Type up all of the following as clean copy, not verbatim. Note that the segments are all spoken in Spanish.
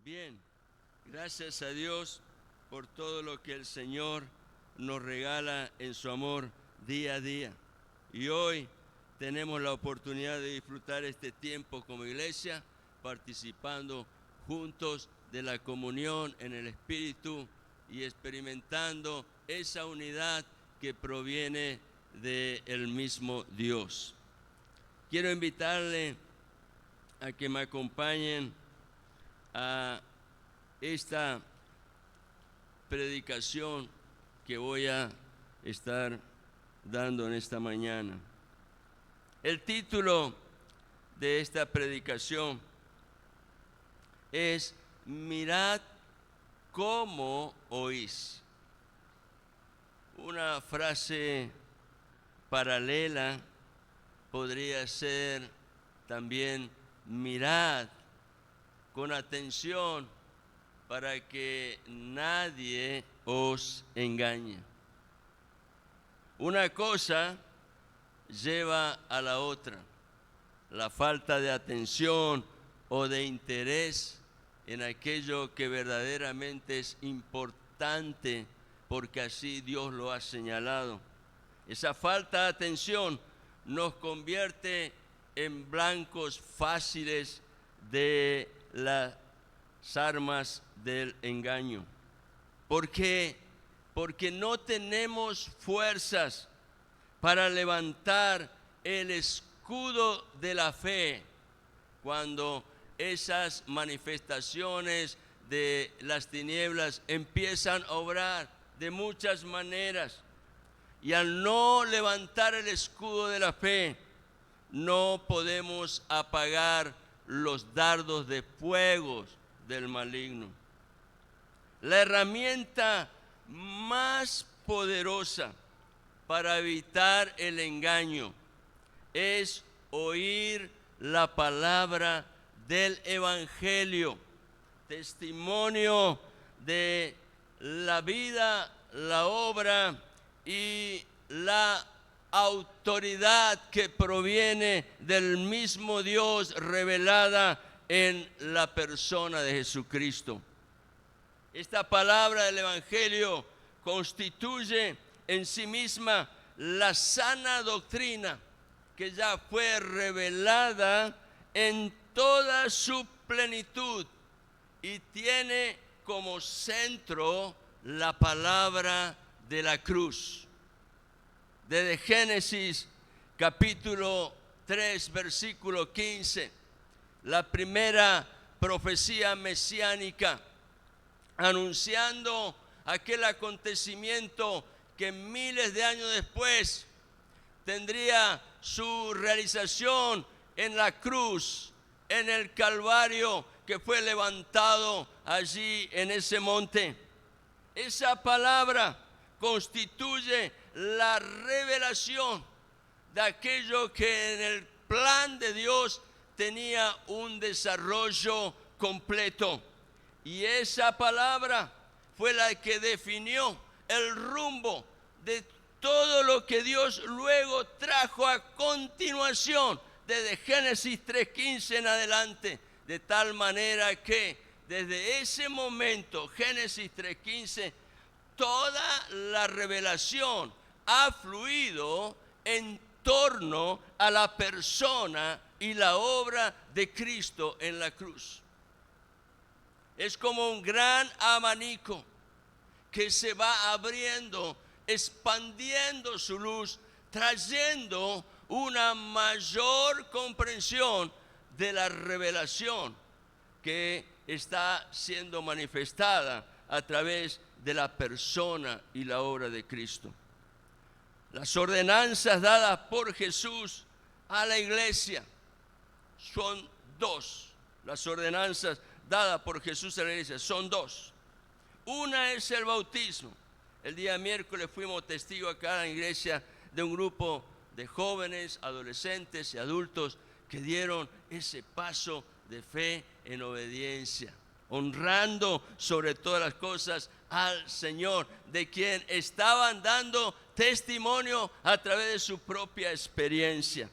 Bien, gracias a Dios por todo lo que el Señor nos regala en su amor día a día. Y hoy tenemos la oportunidad de disfrutar este tiempo como iglesia, participando juntos de la comunión en el Espíritu y experimentando esa unidad que proviene del mismo Dios. Quiero invitarle a que me acompañen a esta predicación que voy a estar dando en esta mañana. El título de esta predicación es Mirad cómo oís. Una frase paralela podría ser también mirad con atención para que nadie os engañe. Una cosa lleva a la otra. La falta de atención o de interés en aquello que verdaderamente es importante porque así Dios lo ha señalado. Esa falta de atención nos convierte en blancos fáciles de las armas del engaño. ¿Por qué? Porque no tenemos fuerzas para levantar el escudo de la fe cuando esas manifestaciones de las tinieblas empiezan a obrar de muchas maneras. Y al no levantar el escudo de la fe, no podemos apagar los dardos de fuego del maligno. La herramienta más poderosa para evitar el engaño es oír la palabra del Evangelio, testimonio de la vida, la obra y la autoridad que proviene del mismo Dios revelada en la persona de Jesucristo. Esta palabra del Evangelio constituye en sí misma la sana doctrina que ya fue revelada en toda su plenitud y tiene como centro la palabra de la cruz. Desde Génesis capítulo 3 versículo 15, la primera profecía mesiánica anunciando aquel acontecimiento que miles de años después tendría su realización en la cruz, en el Calvario que fue levantado allí en ese monte. Esa palabra constituye la revelación de aquello que en el plan de Dios tenía un desarrollo completo. Y esa palabra fue la que definió el rumbo de todo lo que Dios luego trajo a continuación, desde Génesis 3:15 en adelante, de tal manera que desde ese momento, Génesis 3:15, toda la revelación ha fluido en torno a la persona y la obra de Cristo en la cruz. Es como un gran abanico que se va abriendo, expandiendo su luz, trayendo una mayor comprensión de la revelación que está siendo manifestada a través de la persona y la obra de Cristo. Las ordenanzas dadas por Jesús a la iglesia son dos. Las ordenanzas dadas por Jesús a la iglesia son dos. Una es el bautismo. El día miércoles fuimos testigos acá en la iglesia de un grupo de jóvenes, adolescentes y adultos que dieron ese paso de fe en obediencia, honrando sobre todas las cosas al Señor, de quien estaban dando testimonio a través de su propia experiencia.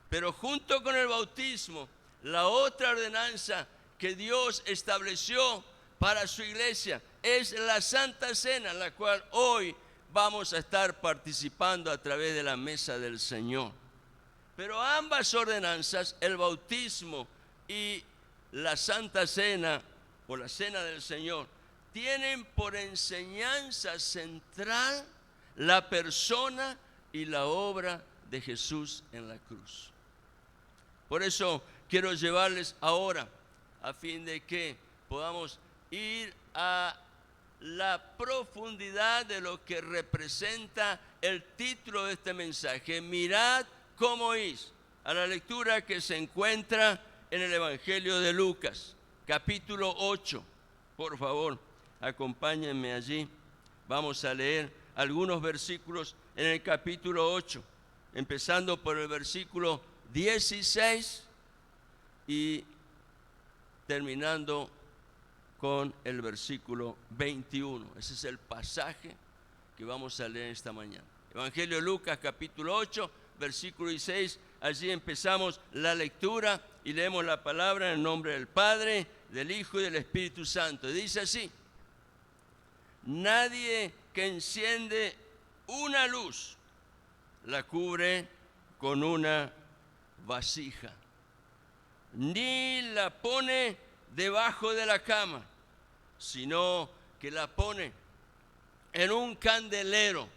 Pero junto con el bautismo, la otra ordenanza que Dios estableció para su iglesia. Es la Santa Cena, la cual hoy vamos a estar participando a través de la mesa del Señor. Pero ambas ordenanzas, el bautismo y la Santa Cena o la Cena del Señor, tienen por enseñanza central la persona y la obra de Jesús en la cruz. Por eso quiero llevarles ahora, a fin de que podamos ir a la profundidad de lo que representa el título de este mensaje. Mirad cómo oís, a la lectura que se encuentra en el Evangelio de Lucas, capítulo 8. Por favor, acompáñenme allí. Vamos a leer algunos versículos en el capítulo 8, empezando por el versículo 16 y terminando con el versículo 21. Ese es el pasaje que vamos a leer esta mañana. Evangelio de Lucas, capítulo 8, versículo 16. Allí empezamos la lectura y leemos la palabra en el nombre del Padre, del Hijo y del Espíritu Santo. Dice así: nadie que enciende una luz la cubre con una vasija, ni la pone debajo de la cama, sino que la pone en un candelero.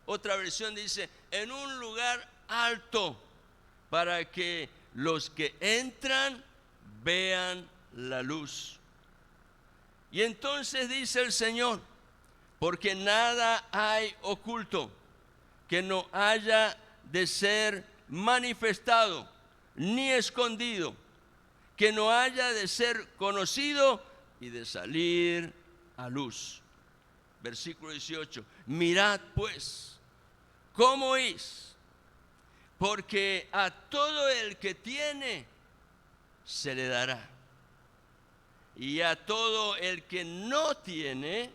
Otra versión dice en un lugar alto, para que los que entran vean la luz. Y entonces dice el Señor: porque nada hay oculto que no haya de ser manifestado, ni escondido, que no haya de ser conocido y de salir a luz. Versículo 18: mirad pues cómo oís, porque a todo el que tiene se le dará, y a todo el que no tiene,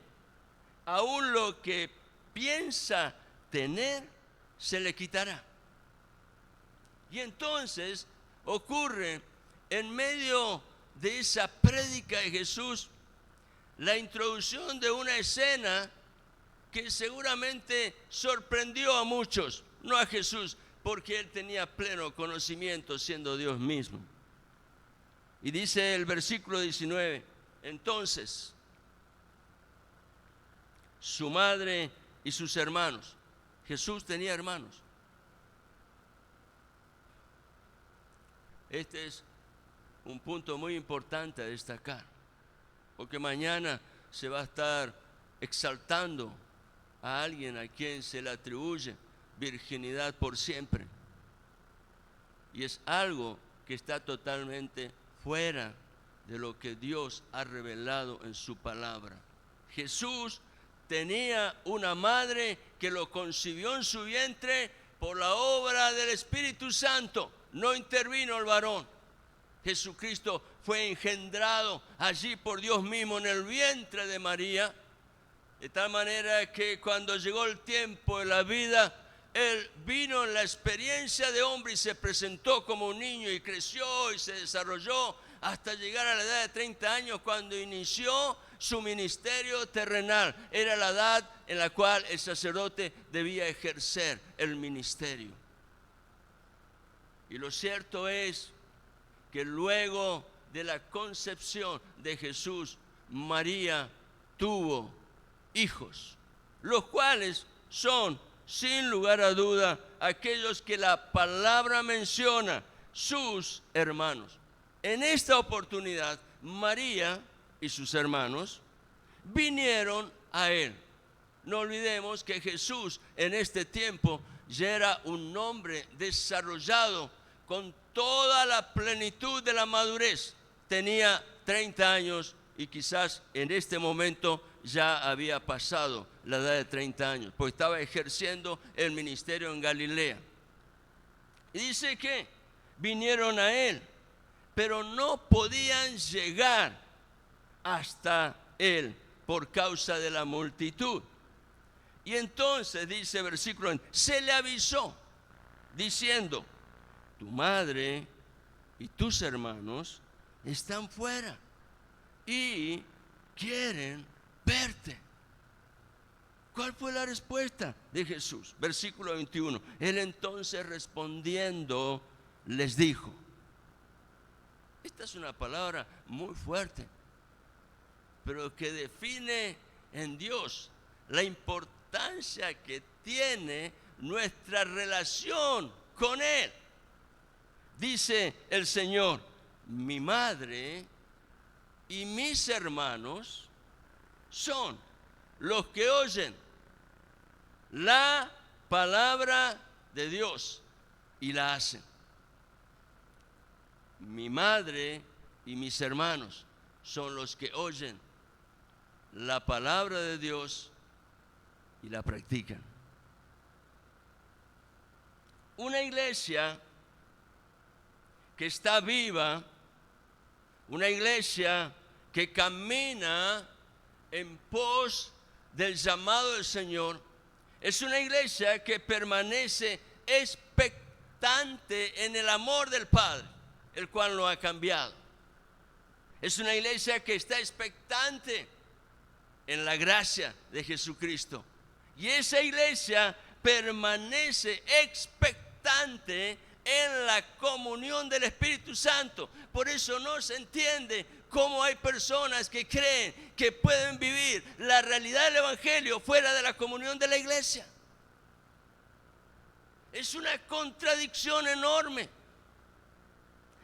aún lo que piensa tener se le quitará. Y entonces ocurre en medio de esa prédica de Jesús la introducción de una escena que seguramente sorprendió a muchos, no a Jesús, porque él tenía pleno conocimiento siendo Dios mismo. Y dice el versículo 19: entonces su madre y sus hermanos. Jesús tenía hermanos. Este es un punto muy importante a destacar, porque mañana se va a estar exaltando a alguien a quien se le atribuye virginidad por siempre. Y es algo que está totalmente fuera de lo que Dios ha revelado en su palabra. Jesús tenía una madre que lo concibió en su vientre por la obra del Espíritu Santo. No intervino el varón. Jesucristo fue engendrado allí por Dios mismo en el vientre de María, de tal manera que cuando llegó el tiempo de la vida, él vino en la experiencia de hombre y se presentó como un niño y creció y se desarrolló hasta llegar a la edad de 30 años, cuando inició su ministerio terrenal. Era la edad en la cual el sacerdote debía ejercer el ministerio. Y lo cierto es que luego de la concepción de Jesús, María tuvo hijos, los cuales son, sin lugar a duda, aquellos que la palabra menciona, sus hermanos. En esta oportunidad, María y sus hermanos vinieron a él. No olvidemos que Jesús en este tiempo ya era un hombre desarrollado con toda la plenitud de la madurez. Tenía 30 años y quizás en este momento ya había pasado la edad de 30 años, pues estaba ejerciendo el ministerio en Galilea. Y dice que vinieron a él, pero no podían llegar hasta él por causa de la multitud. Y entonces dice versículo 20, se le avisó diciendo: tu madre y tus hermanos están fuera y quieren verte. ¿Cuál fue la respuesta de Jesús? Versículo 21. Él entonces respondiendo les dijo. Esta es una palabra muy fuerte, pero que define en Dios la importancia que tiene nuestra relación con Él. Dice el Señor, mi madre y mis hermanos son los que oyen la palabra de Dios y la hacen. Mi madre y mis hermanos son los que oyen la palabra de Dios y la practican. Una iglesia que está viva, una iglesia que camina en pos del llamado del Señor, es una iglesia que permanece expectante en el amor del Padre, el cual no ha cambiado. Es una iglesia que está expectante en la gracia de Jesucristo. Y esa iglesia permanece expectante en la comunión del Espíritu Santo. Por eso no se entiende cómo hay personas que creen que pueden vivir la realidad del Evangelio fuera de la comunión de la iglesia. Es una contradicción enorme.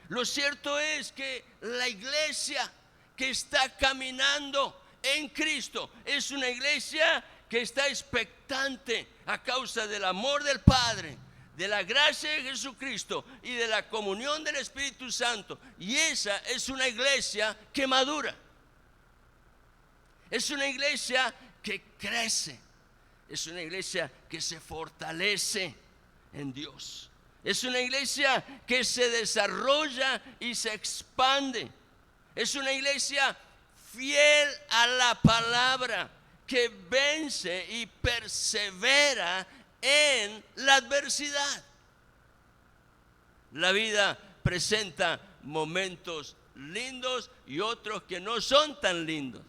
Lo cierto es que la iglesia que está caminando en Cristo es una iglesia que está expectante a causa del amor del Padre, de la gracia de Jesucristo y de la comunión del Espíritu Santo. Y esa es una iglesia que madura. Es una iglesia que crece. Es una iglesia que se fortalece en Dios. Es una iglesia que se desarrolla y se expande. Es una iglesia fiel a la palabra, que vence y persevera en la adversidad. La vida presenta momentos lindos y otros que no son tan lindos.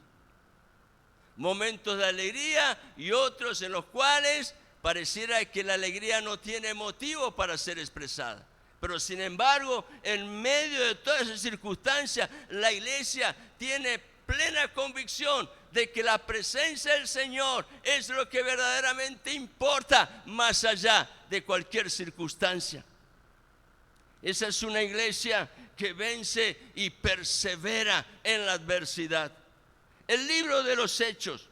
Momentos de alegría y otros en los cuales pareciera que la alegría no tiene motivo para ser expresada. Pero sin embargo, en medio de todas esas circunstancias, la iglesia tiene plena convicción de que la presencia del Señor es lo que verdaderamente importa más allá de cualquier circunstancia. Esa es una iglesia que vence y persevera en la adversidad. El libro de los Hechos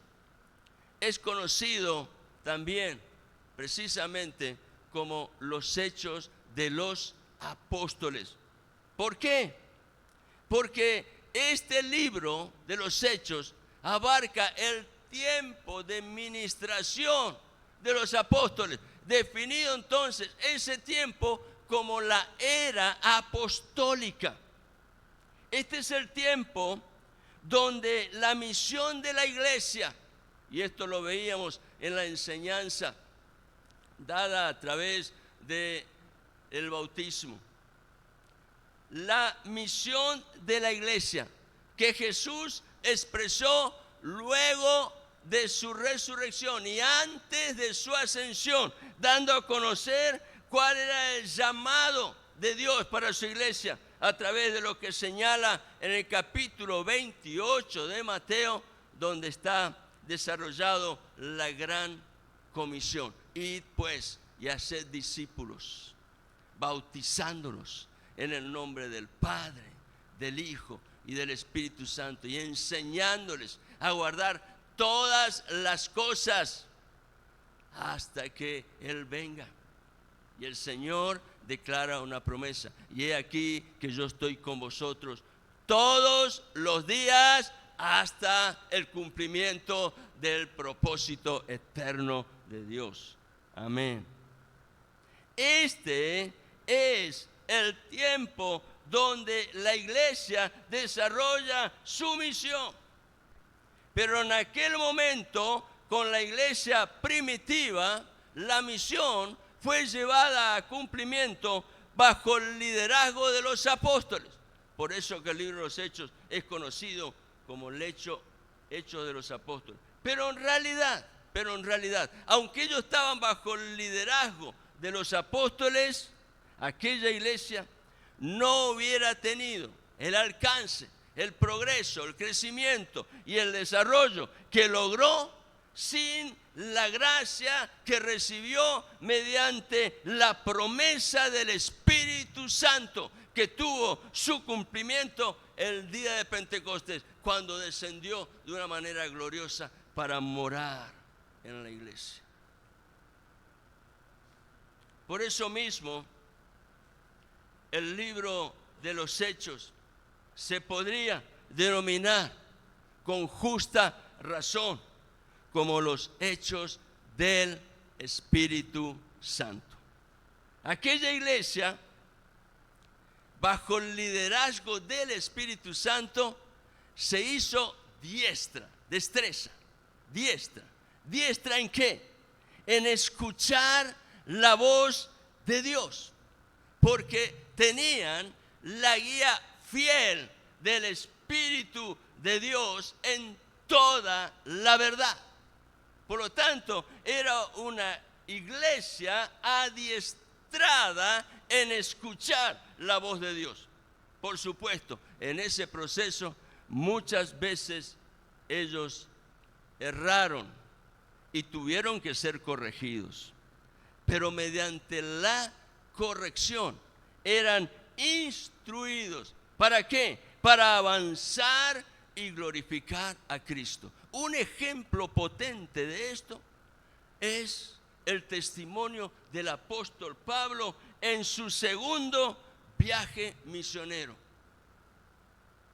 es conocido también precisamente como los Hechos de los Apóstoles. ¿Por qué? Porque este libro de los Hechos abarca el tiempo de ministración de los apóstoles, definido entonces ese tiempo como la era apostólica. Este es el tiempo donde la misión de la iglesia, y esto lo veíamos en la enseñanza dada a través del bautismo, la misión de la iglesia que Jesús expresó luego de su resurrección y antes de su ascensión, dando a conocer cuál era el llamado de Dios para su iglesia a través de lo que señala en el capítulo 28 de Mateo, donde está desarrollado la gran comisión. Id pues y haced discípulos, bautizándolos en el nombre del Padre, del Hijo y del Espíritu Santo, y enseñándoles a guardar todas las cosas hasta que Él venga. Y el Señor declara una promesa: y he aquí que yo estoy con vosotros todos los días hasta el cumplimiento del propósito eterno de Dios. Amén. Este es el tiempo donde la iglesia desarrolla su misión. Pero en aquel momento, con la iglesia primitiva, la misión fue llevada a cumplimiento bajo el liderazgo de los apóstoles. Por eso que el libro de los Hechos es conocido como el Hechos de los Apóstoles. Pero en realidad, aunque ellos estaban bajo el liderazgo de los apóstoles, aquella iglesia no hubiera tenido el alcance, el progreso, el crecimiento y el desarrollo que logró sin la gracia que recibió mediante la promesa del Espíritu Santo, que tuvo su cumplimiento el día de Pentecostés, cuando descendió de una manera gloriosa para morar en la iglesia. Por eso mismo, el libro de los Hechos se podría denominar con justa razón como los Hechos del Espíritu Santo. Aquella iglesia, bajo el liderazgo del Espíritu Santo, se hizo diestra. ¿Diestra en qué? En escuchar la voz de Dios, porque tenían la guía fiel del Espíritu de Dios en toda la verdad. Por lo tanto, era una iglesia adiestrada en escuchar la voz de Dios. Por supuesto, en ese proceso muchas veces ellos erraron y tuvieron que ser corregidos. Pero mediante la corrección eran instruidos. ¿Para qué? Para avanzar y glorificar a Cristo. Un ejemplo potente de esto es el testimonio del apóstol Pablo en su segundo viaje misionero.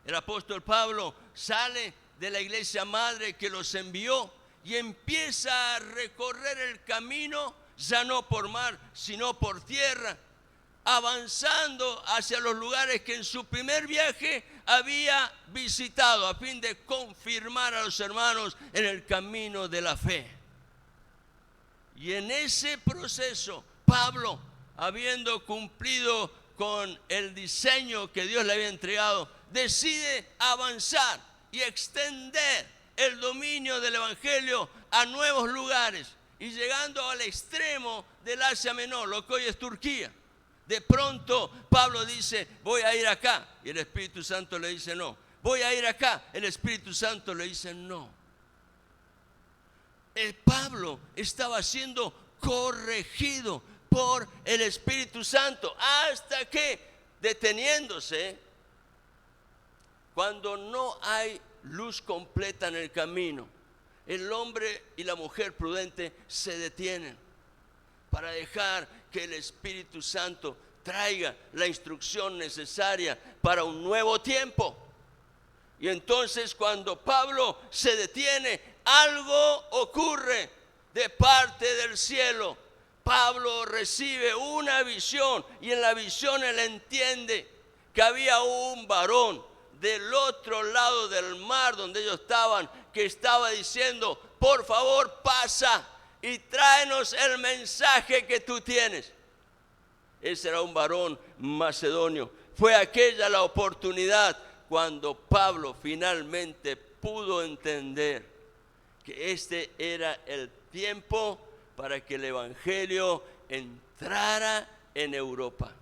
El apóstol Pablo sale de la iglesia madre que los envió y empieza a recorrer el camino, ya no por mar, sino por tierra, avanzando hacia los lugares que en su primer viaje había visitado, a fin de confirmar a los hermanos en el camino de la fe. Y en ese proceso, Pablo, habiendo cumplido con el diseño que Dios le había entregado, decide avanzar y extender el dominio del evangelio a nuevos lugares, y llegando al extremo del Asia Menor, lo que hoy es Turquía. De pronto Pablo dice: voy a ir acá, y el Espíritu Santo le dice no. Voy a ir acá, el Espíritu Santo le dice no. Pablo estaba siendo corregido por el Espíritu Santo, hasta que, deteniéndose, cuando no hay luz completa en el camino, el hombre y la mujer prudente se detienen para dejar que el Espíritu Santo traiga la instrucción necesaria para un nuevo tiempo. Y entonces, cuando Pablo se detiene, algo ocurre de parte del cielo. Pablo recibe una visión, y en la visión él entiende que había un varón del otro lado del mar donde ellos estaban, que estaba diciendo: por favor, pasa y tráenos el mensaje que tú tienes. Ese era un varón macedonio. Fue aquella la oportunidad cuando Pablo finalmente pudo entender que este era el tiempo para que el evangelio entrara en Europa.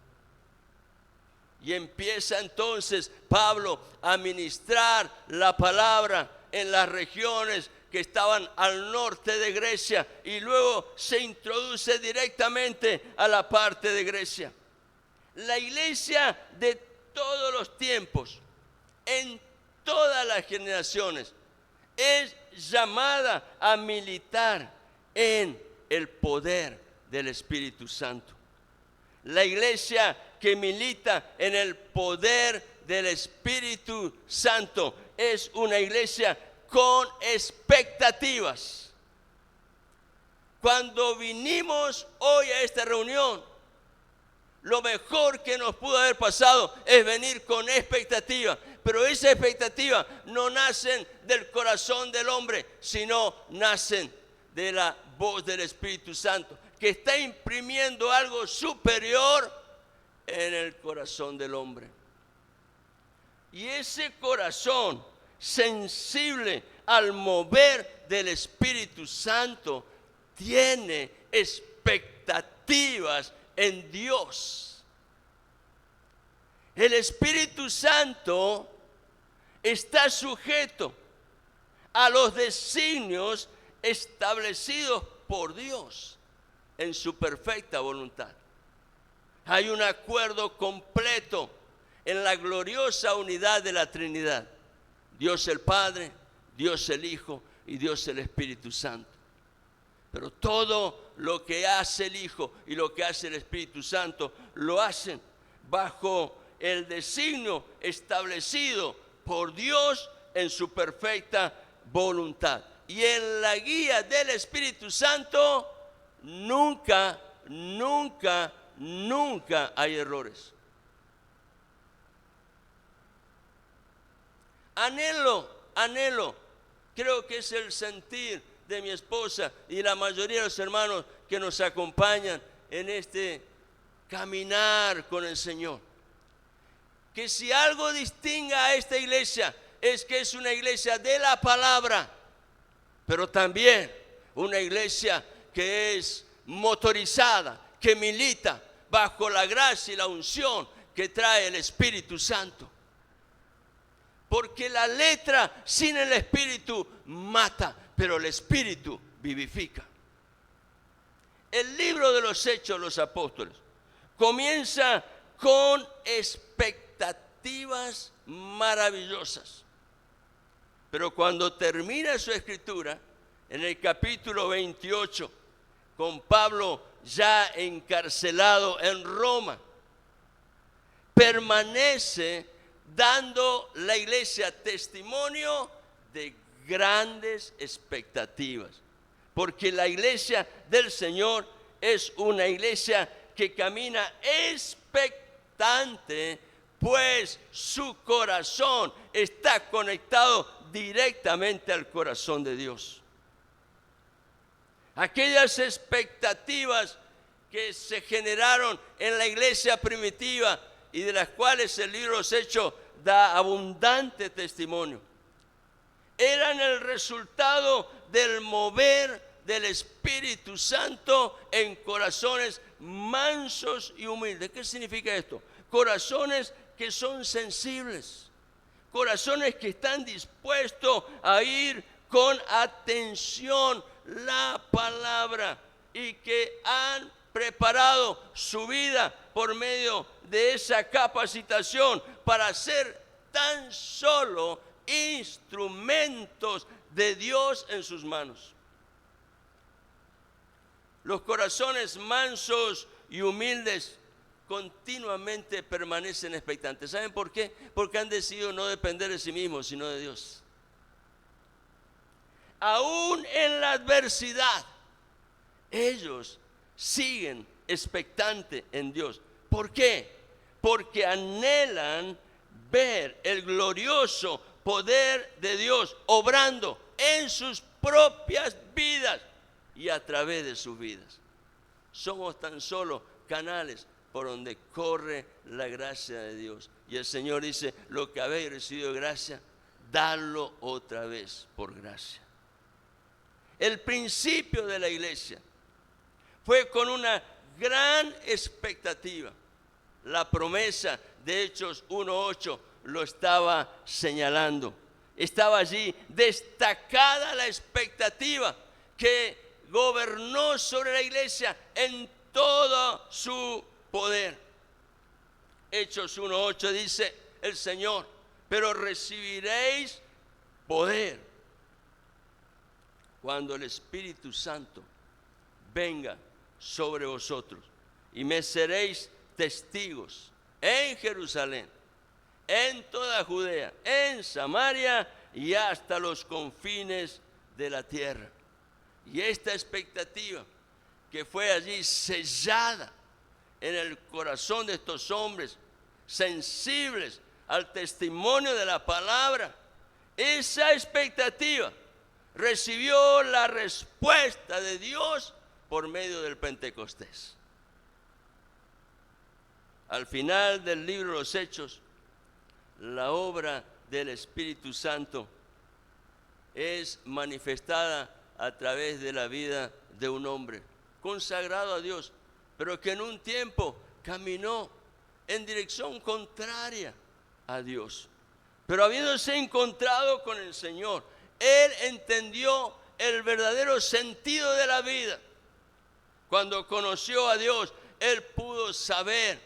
Y empieza entonces Pablo a ministrar la palabra en las regiones que estaban al norte de Grecia, y luego se introduce directamente a la parte de Grecia. La iglesia de todos los tiempos, en todas las generaciones, es llamada a militar en el poder del Espíritu Santo. La iglesia que milita en el poder del Espíritu Santo es una iglesia con expectativas. Cuando vinimos hoy a esta reunión, lo mejor que nos pudo haber pasado es venir con expectativa. Pero esa expectativa no nacen del corazón del hombre, sino nacen de la voz del Espíritu Santo, que está imprimiendo algo superior en el corazón del hombre. Y ese corazón sensible al mover del Espíritu Santo, tiene expectativas en Dios. El Espíritu Santo está sujeto a los designios establecidos por Dios en su perfecta voluntad. Hay un acuerdo completo en la gloriosa unidad de la Trinidad: Dios el Padre, Dios el Hijo y Dios el Espíritu Santo. Pero todo lo que hace el Hijo y lo que hace el Espíritu Santo lo hacen bajo el designio establecido por Dios en su perfecta voluntad. Y en la guía del Espíritu Santo nunca hay errores. Anhelo, creo que es el sentir de mi esposa y la mayoría de los hermanos que nos acompañan en este caminar con el Señor, que si algo distingue a esta iglesia es que es una iglesia de la palabra, pero también una iglesia que es motorizada, que milita bajo la gracia y la unción que trae el Espíritu Santo. Porque la letra sin el Espíritu mata, pero el Espíritu vivifica. El libro de los Hechos de los Apóstoles comienza con expectativas maravillosas. Pero cuando termina su escritura, en el capítulo 28, con Pablo ya encarcelado en Roma, permanece dando la iglesia testimonio de grandes expectativas. Porque la iglesia del Señor es una iglesia que camina expectante, pues su corazón está conectado directamente al corazón de Dios. Aquellas expectativas que se generaron en la iglesia primitiva y de las cuales el libro de los Hechos da abundante testimonio, eran el resultado del mover del Espíritu Santo en corazones mansos y humildes. ¿Qué significa esto? Corazones que son sensibles, corazones que están dispuestos a ir con atención la palabra y que han preparado su vida por medio de esa capacitación para ser tan solo instrumentos de Dios en sus manos. Los corazones mansos y humildes continuamente permanecen expectantes. ¿Saben por qué? Porque han decidido no depender de sí mismos, sino de Dios. Aún en la adversidad, ellos siguen expectantes en Dios. ¿Por qué? Porque anhelan ver el glorioso poder de Dios obrando en sus propias vidas y a través de sus vidas. Somos tan solo canales por donde corre la gracia de Dios. Y el Señor dice: lo que habéis recibido de gracia, dadlo otra vez por gracia. El principio de la iglesia fue con una gran expectativa. La promesa de Hechos 1:8 lo estaba señalando. Estaba allí destacada la expectativa que gobernó sobre la iglesia en todo su poder. Hechos 1:8 dice el Señor: pero recibiréis poder cuando el Espíritu Santo venga sobre vosotros, y me seréis testigos en Jerusalén, en toda Judea, en Samaria y hasta los confines de la tierra. Y esta expectativa que fue allí sellada en el corazón de estos hombres sensibles al testimonio de la palabra, esa expectativa recibió la respuesta de Dios por medio del Pentecostés. Al final del libro de los Hechos, la obra del Espíritu Santo es manifestada a través de la vida de un hombre consagrado a Dios, pero que en un tiempo caminó en dirección contraria a Dios. Pero habiéndose encontrado con el Señor, él entendió el verdadero sentido de la vida. Cuando conoció a Dios, él pudo saber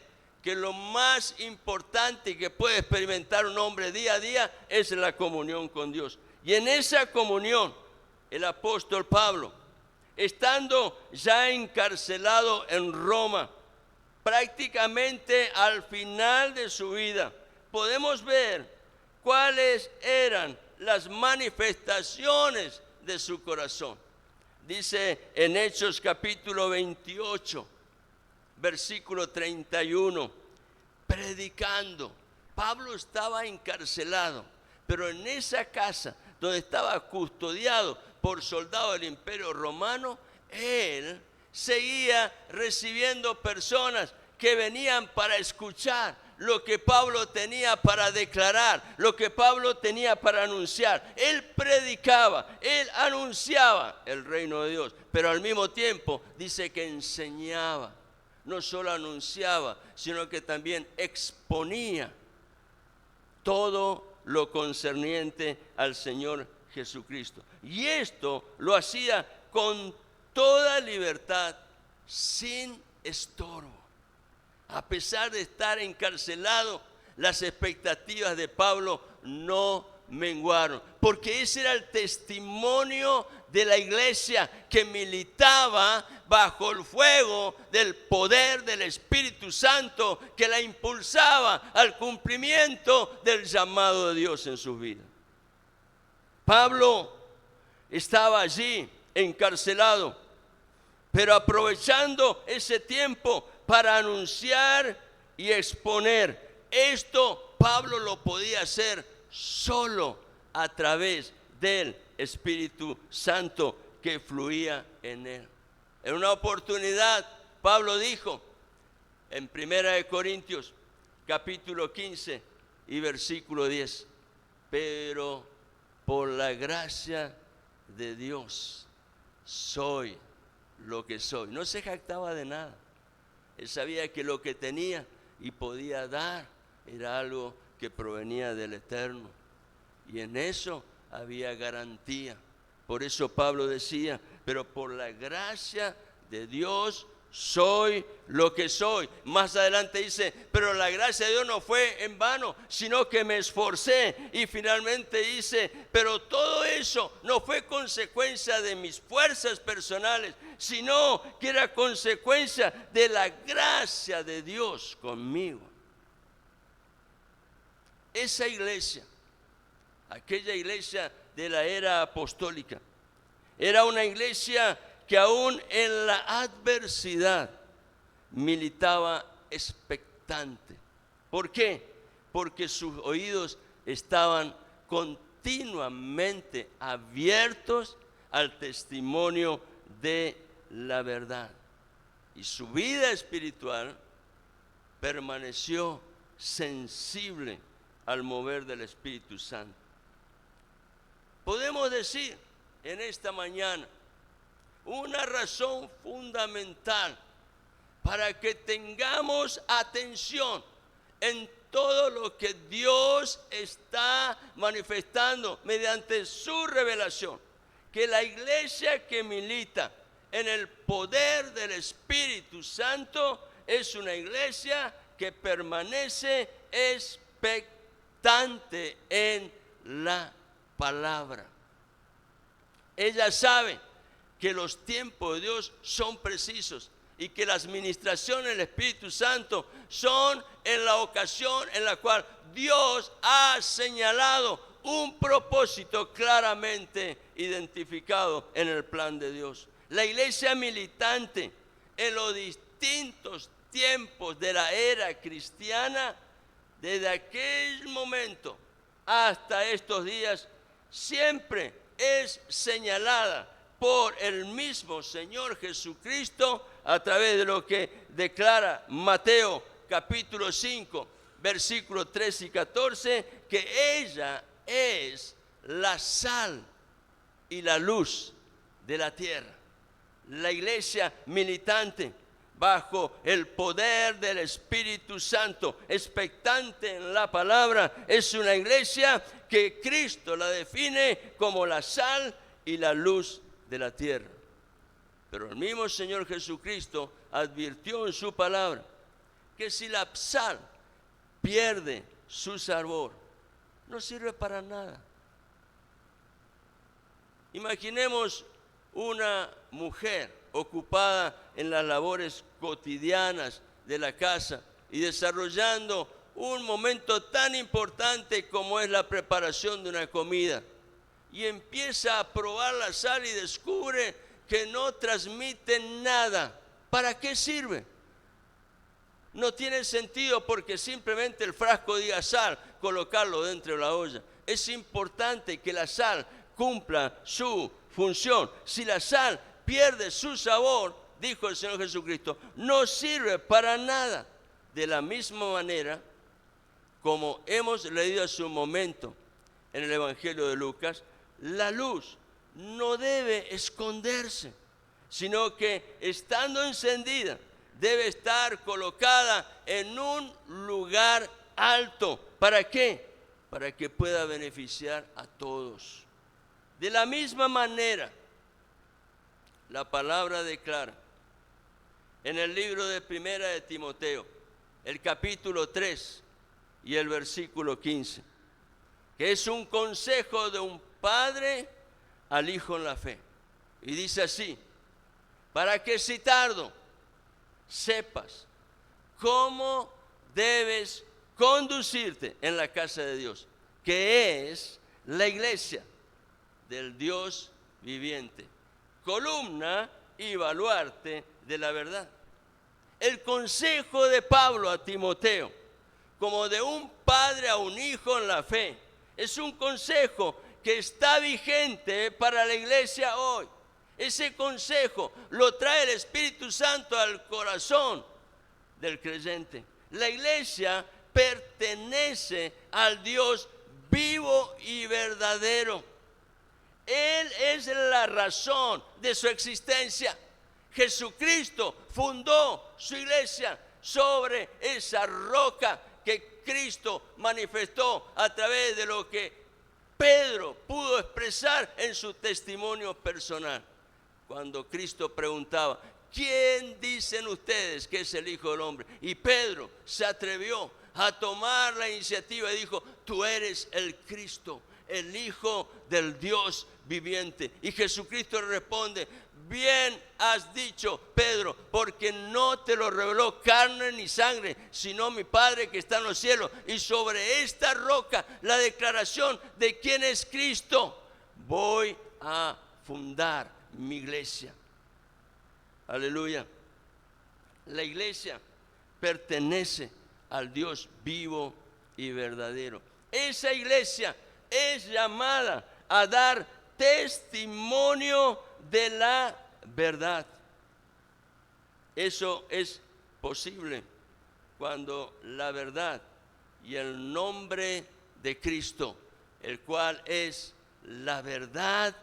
que lo más importante que puede experimentar un hombre día a día es la comunión con Dios. Y en esa comunión, el apóstol Pablo, estando ya encarcelado en Roma, prácticamente al final de su vida, podemos ver cuáles eran las manifestaciones de su corazón. Dice en Hechos capítulo 28, versículo 31, predicando. Pablo estaba encarcelado, pero en esa casa donde estaba custodiado por soldados del Imperio Romano, él seguía recibiendo personas que venían para escuchar lo que Pablo tenía para declarar, lo que Pablo tenía para anunciar. Él predicaba, él anunciaba el reino de Dios, pero al mismo tiempo dice que enseñaba. No solo anunciaba, sino que también exponía todo lo concerniente al Señor Jesucristo. Y esto lo hacía con toda libertad, sin estorbo. A pesar de estar encarcelado, las expectativas de Pablo no menguaron, porque ese era el testimonio de la iglesia que militaba bajo el fuego del poder del Espíritu Santo, que la impulsaba al cumplimiento del llamado de Dios en sus vidas. Pablo estaba allí encarcelado, pero aprovechando ese tiempo para anunciar y exponer. Esto Pablo lo podía hacer solo a través del Espíritu Santo que fluía en él. En una oportunidad, Pablo dijo en 1 Corintios capítulo 15 y versículo 10, pero por la gracia de Dios soy lo que soy. No se jactaba de nada. Él sabía que lo que tenía y podía dar era algo que provenía del Eterno. Y en eso había garantía. Por eso Pablo decía, pero por la gracia de Dios soy lo que soy. Más adelante dice, pero la gracia de Dios no fue en vano, sino que me esforcé. Y finalmente dice, pero todo eso no fue consecuencia de mis fuerzas personales, sino que era consecuencia de la gracia de Dios conmigo. Esa iglesia, aquella iglesia de la era apostólica, era una iglesia que aún en la adversidad militaba expectante. ¿Por qué? Porque sus oídos estaban continuamente abiertos al testimonio de la verdad. Y su vida espiritual permaneció sensible al mover del Espíritu Santo. Podemos decir en esta mañana una razón fundamental para que tengamos atención en todo lo que Dios está manifestando mediante su revelación, que la iglesia que milita en el poder del Espíritu Santo es una iglesia que permanece expectante en la palabra. Ella sabe que los tiempos de Dios son precisos y que las ministraciones del Espíritu Santo son en la ocasión en la cual Dios ha señalado un propósito claramente identificado en el plan de Dios. La iglesia militante en los distintos tiempos de la era cristiana, desde aquel momento hasta estos días, siempre es señalada por el mismo Señor Jesucristo a través de lo que declara Mateo capítulo 5, versículos 13 y 14, que ella es la sal y la luz de la tierra. La iglesia militante, bajo el poder del Espíritu Santo, expectante en la palabra, es una iglesia que Cristo la define como la sal y la luz de la tierra. Pero el mismo Señor Jesucristo advirtió en su palabra que si la sal pierde su sabor, no sirve para nada. Imaginemos una mujer ocupada en las labores cotidianas de la casa y desarrollando un momento tan importante como es la preparación de una comida, y empieza a probar la sal y descubre que no transmite nada. ¿Para qué sirve? No tiene sentido, porque simplemente el frasco diga sal, colocarlo dentro de la olla. Es importante que la sal cumpla su función. Si la sal pierde su sabor, dijo el Señor Jesucristo, no sirve para nada. De la misma manera, como hemos leído hace un momento en el Evangelio de Lucas, la luz no debe esconderse, sino que estando encendida, debe estar colocada en un lugar alto. ¿Para qué? Para que pueda beneficiar a todos. De la misma manera, la palabra declara en el libro de Primera de Timoteo, el capítulo 3 y el versículo 15, que es un consejo de un padre al hijo en la fe. Y dice así: para que si tardo sepas cómo debes conducirte en la casa de Dios, que es la iglesia del Dios viviente, columna y baluarte de la verdad. El consejo de Pablo a Timoteo, como de un padre a un hijo en la fe, es un consejo que está vigente para la iglesia hoy. Ese consejo lo trae el Espíritu Santo al corazón del creyente. La iglesia pertenece al Dios vivo y verdadero. Él es la razón de su existencia. Jesucristo fundó su iglesia sobre esa roca que Cristo manifestó a través de lo que Pedro pudo expresar en su testimonio personal. Cuando Cristo preguntaba: ¿quién dicen ustedes que es el Hijo del Hombre? Y Pedro se atrevió a tomar la iniciativa y dijo: tú eres el Cristo, el Hijo del Dios viviente. Y Jesucristo responde: bien has dicho, Pedro, porque no te lo reveló carne ni sangre, sino mi Padre que está en los cielos. Y sobre esta roca, la declaración de quién es Cristo, voy a fundar mi iglesia. Aleluya. La iglesia pertenece al Dios vivo y verdadero. Esa iglesia es llamada a dar testimonio de la verdad. Eso es posible cuando la verdad y el nombre de Cristo, el cual es la verdad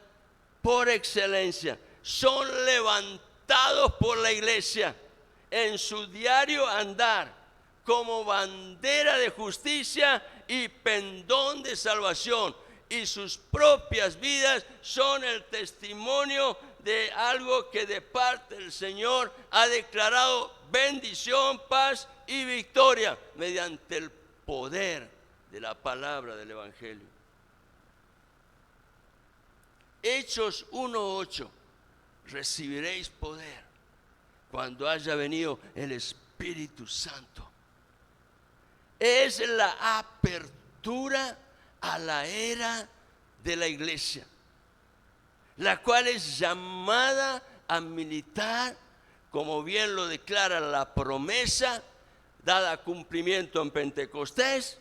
por excelencia, son levantados por la iglesia en su diario andar como bandera de justicia y pendón de salvación, y sus propias vidas son el testimonio de algo que de parte del Señor ha declarado bendición, paz y victoria mediante el poder de la palabra del Evangelio. Hechos 1:8: recibiréis poder cuando haya venido el Espíritu Santo. Es la apertura a la era de la iglesia, la cual es llamada a militar, como bien lo declara la promesa dada a cumplimiento en Pentecostés,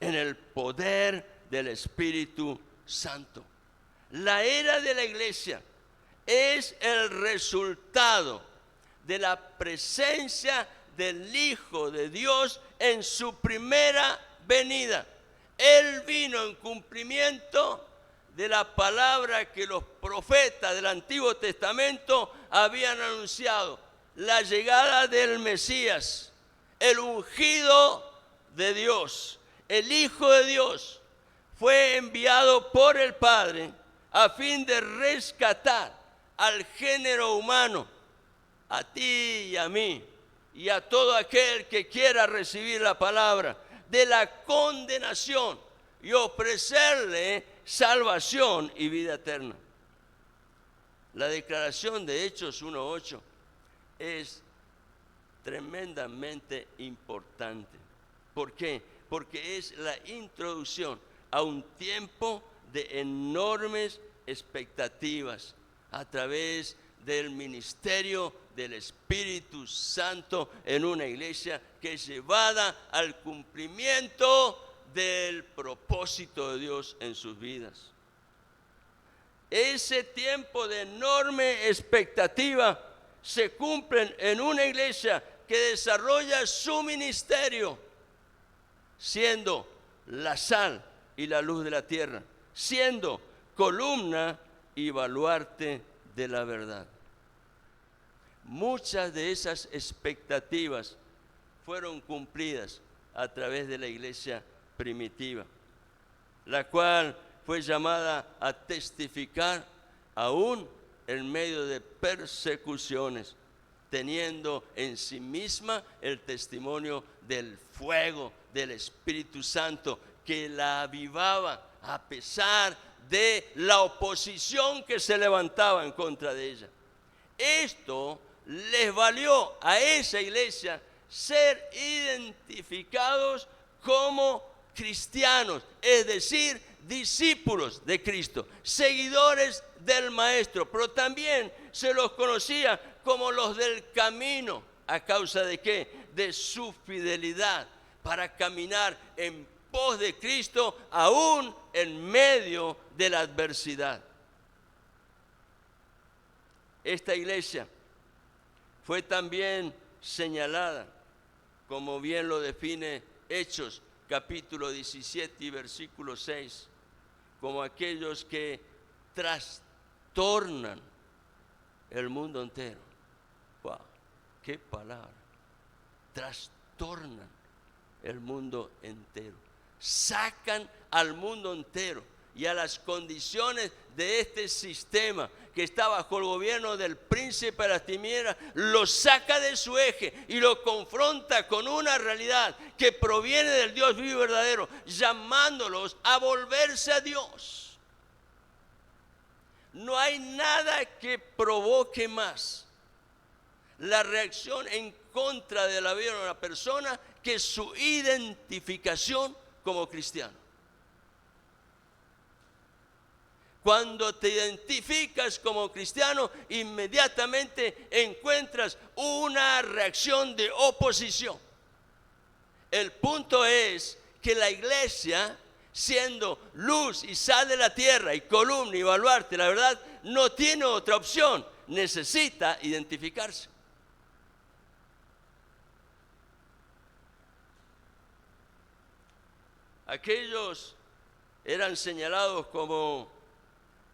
en el poder del Espíritu Santo. La era de la iglesia es el resultado de la presencia del Hijo de Dios en su primera venida. Él vino en cumplimiento de la palabra que los profetas del Antiguo Testamento habían anunciado: la llegada del Mesías, el ungido de Dios, el Hijo de Dios, fue enviado por el Padre a fin de rescatar al género humano, a ti y a mí, y a todo aquel que quiera recibir la palabra, de la condenación y ofrecerle salvación y vida eterna. La declaración de Hechos 1:8 es tremendamente importante. ¿Por qué? Porque es la introducción a un tiempo de enormes expectativas a través del ministerio del Espíritu Santo en una iglesia que es llevada al cumplimiento del propósito de Dios en sus vidas. Ese tiempo de enorme expectativa se cumple en una iglesia que desarrolla su ministerio, siendo la sal y la luz de la tierra, siendo columna y baluarte de la verdad. Muchas de esas expectativas fueron cumplidas a través de la iglesia primitiva, la cual fue llamada a testificar aún en medio de persecuciones, teniendo en sí misma el testimonio del fuego del Espíritu Santo que la avivaba a pesar de la oposición que se levantaba en contra de ella. Esto les valió a esa iglesia ser identificados como cristianos, es decir, discípulos de Cristo, seguidores del Maestro, pero también se los conocía como los del camino. ¿A causa de qué? De su fidelidad para caminar en pos de Cristo aún en medio de la adversidad. Esta iglesia fue también señalada, como bien lo define Hechos capítulo 17 y versículo 6, como aquellos que trastornan el mundo entero. ¡Wow! ¡Qué palabra! Trastornan el mundo entero. Sacan al mundo entero y a las condiciones de este sistema que está bajo el gobierno del príncipe de las tinieblas, lo saca de su eje y lo confronta con una realidad que proviene del Dios vivo y verdadero, llamándolos a volverse a Dios. No hay nada que provoque más la reacción en contra de la vida de una persona que su identificación como cristiano. Cuando te identificas como cristiano, inmediatamente encuentras una reacción de oposición. El punto es que la iglesia, siendo luz y sal de la tierra y columna y baluarte, la verdad, no tiene otra opción, necesita identificarse. Aquellos eran señalados como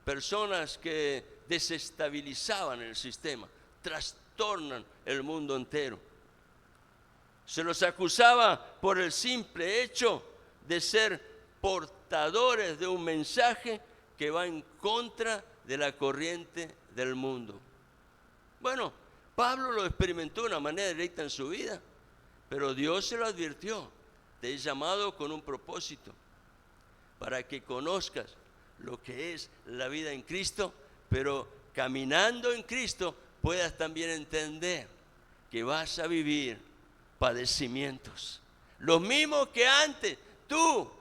personas que desestabilizaban el sistema, trastornan el mundo entero. Se los acusaba por el simple hecho de ser portadores de un mensaje que va en contra de la corriente del mundo. Bueno, Pablo lo experimentó de una manera directa en su vida, pero Dios se lo advirtió: te he llamado con un propósito, para que conozcas lo que es la vida en Cristo, pero caminando en Cristo puedas también entender que vas a vivir padecimientos, los mismos que antes tú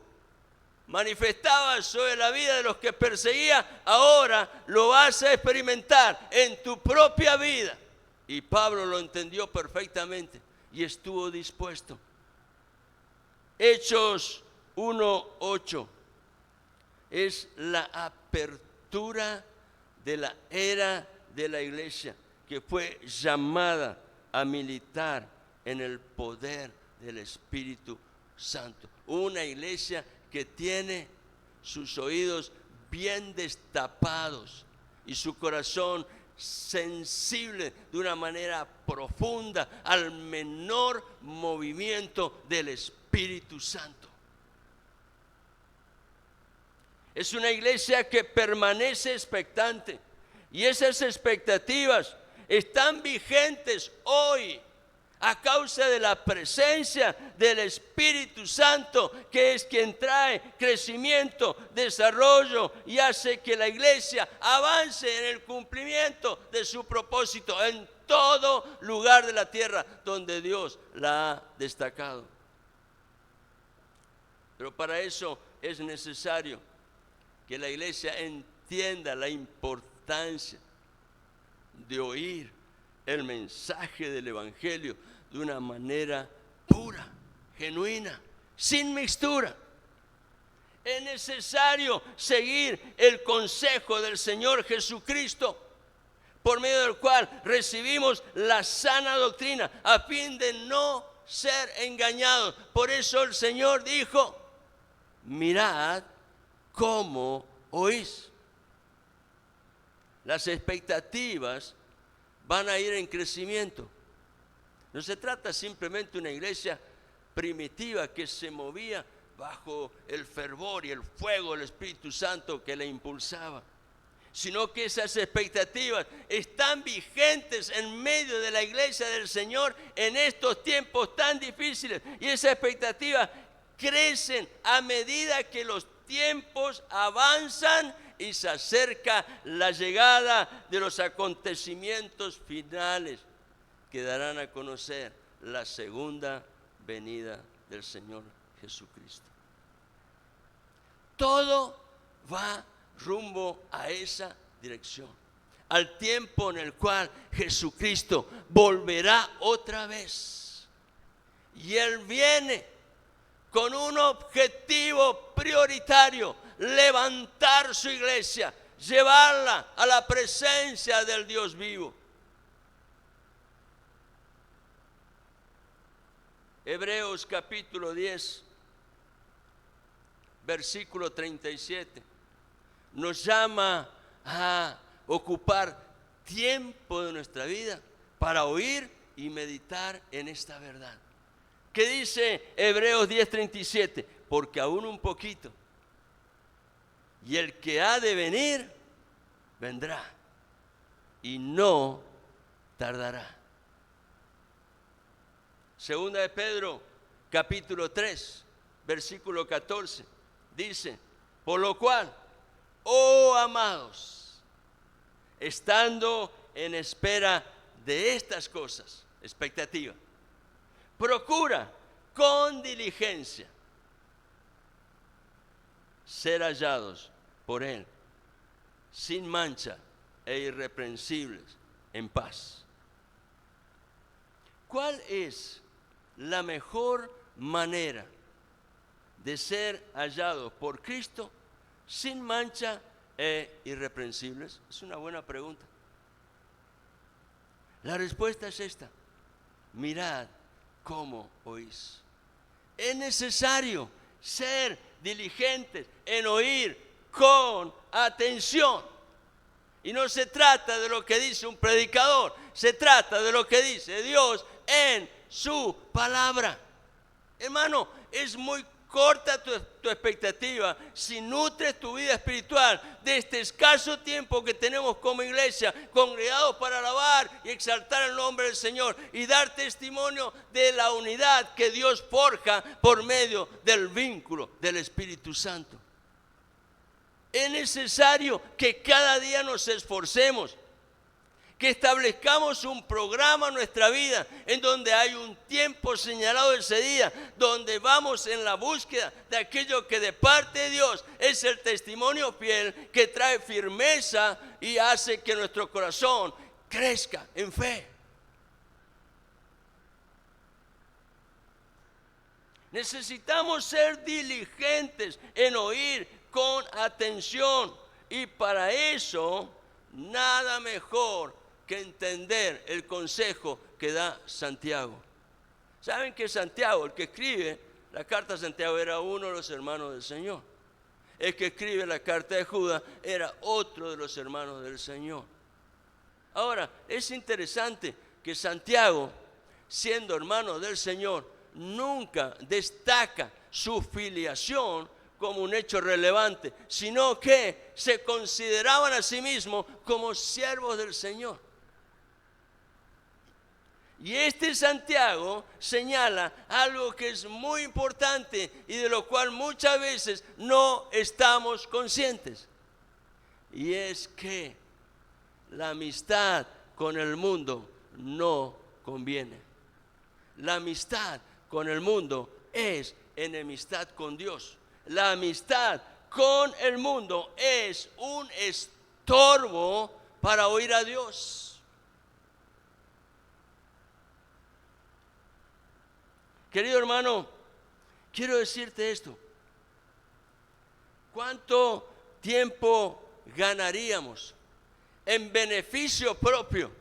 manifestabas sobre la vida de los que perseguía, ahora lo vas a experimentar en tu propia vida. Y Pablo lo entendió perfectamente y estuvo dispuesto. Hechos 1:8 es la apertura de la era de la iglesia, que fue llamada a militar en el poder del Espíritu Santo. Una iglesia que tiene sus oídos bien destapados y su corazón sensible de una manera profunda al menor movimiento del Espíritu Santo. Es una iglesia que permanece expectante, y esas expectativas están vigentes hoy a causa de la presencia del Espíritu Santo, que es quien trae crecimiento, desarrollo y hace que la iglesia avance en el cumplimiento de su propósito en todo lugar de la tierra donde Dios la ha destacado. Pero para eso es necesario que la iglesia entienda la importancia de oír el mensaje del Evangelio de una manera pura, genuina, sin mixtura. Es necesario seguir el consejo del Señor Jesucristo, por medio del cual recibimos la sana doctrina, a fin de no ser engañados. Por eso el Señor dijo: mirad cómo oís. Las expectativas van a ir en crecimiento. No se trata simplemente de una iglesia primitiva que se movía bajo el fervor y el fuego del Espíritu Santo que la impulsaba, sino que esas expectativas están vigentes en medio de la iglesia del Señor en estos tiempos tan difíciles, y esas expectativas crecen a medida que los tiempos avanzan y se acerca la llegada de los acontecimientos finales que darán a conocer la segunda venida del Señor Jesucristo. Todo va rumbo a esa dirección, al tiempo en el cual Jesucristo volverá otra vez. Y Él viene con un objetivo prioritario: levantar su iglesia, llevarla a la presencia del Dios vivo. Hebreos capítulo 10, versículo 37, nos llama a ocupar tiempo de nuestra vida para oír y meditar en esta verdad. ¿Qué dice Hebreos 10:37? Porque aún un poquito, y el que ha de venir, vendrá, y no tardará. Segunda de Pedro, capítulo 3, versículo 14, dice: por lo cual, oh amados, estando en espera de estas cosas, expectativa, procura con diligencia ser hallados por Él, sin mancha e irreprensibles, en paz. ¿Cuál es la mejor manera de ser hallados por Cristo sin mancha e irreprensibles? Es una buena pregunta. La respuesta es esta: mirad cómo oís. Es necesario ser diligentes en oír con atención. Y no se trata de lo que dice un predicador, se trata de lo que dice Dios en su palabra. Hermano, es muy corta tu expectativa si nutres tu vida espiritual de este escaso tiempo que tenemos como iglesia, congregados para alabar y exaltar el nombre del Señor y dar testimonio de la unidad que Dios forja por medio del vínculo del Espíritu Santo. Es necesario que cada día nos esforcemos, que establezcamos un programa en nuestra vida en donde hay un tiempo señalado ese día, donde vamos en la búsqueda de aquello que de parte de Dios es el testimonio fiel que trae firmeza y hace que nuestro corazón crezca en fe. Necesitamos ser diligentes en oír con atención, y para eso nada mejor que entender el consejo que da Santiago. ¿Saben que Santiago, el que escribe la carta a Santiago, era uno de los hermanos del Señor? El que escribe la carta de Judas era otro de los hermanos del Señor. Ahora, es interesante que Santiago, siendo hermano del Señor, nunca destaca su filiación como un hecho relevante, sino que se consideraban a sí mismos como siervos del Señor. Y este Santiago señala algo que es muy importante y de lo cual muchas veces no estamos conscientes. Y es que la amistad con el mundo no conviene. La amistad con el mundo es enemistad con Dios. La amistad con el mundo es un estorbo para oír a Dios. Querido hermano, quiero decirte esto. ¿Cuánto tiempo ganaríamos en beneficio propio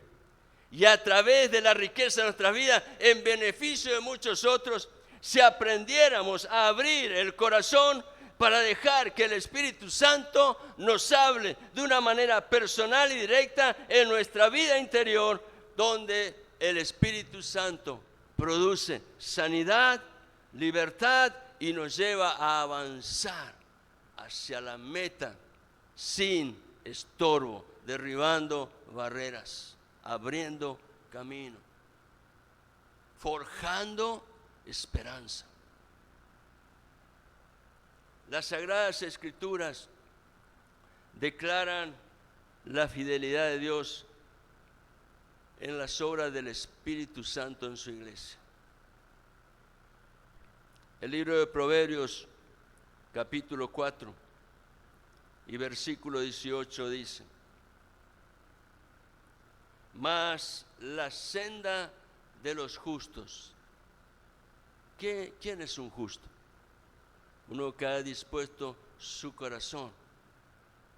y a través de la riqueza de nuestra vida, en beneficio de muchos otros, si aprendiéramos a abrir el corazón para dejar que el Espíritu Santo nos hable de una manera personal y directa en nuestra vida interior, donde el Espíritu Santo produce sanidad, libertad y nos lleva a avanzar hacia la meta sin estorbo, derribando barreras, abriendo camino, forjando esperanza. Las Sagradas Escrituras declaran la fidelidad de Dios en las obras del Espíritu Santo en su iglesia. El libro de Proverbios, capítulo 4 y versículo 18 dice: mas la senda de los justos. ¿Quién es un justo? Uno que ha dispuesto su corazón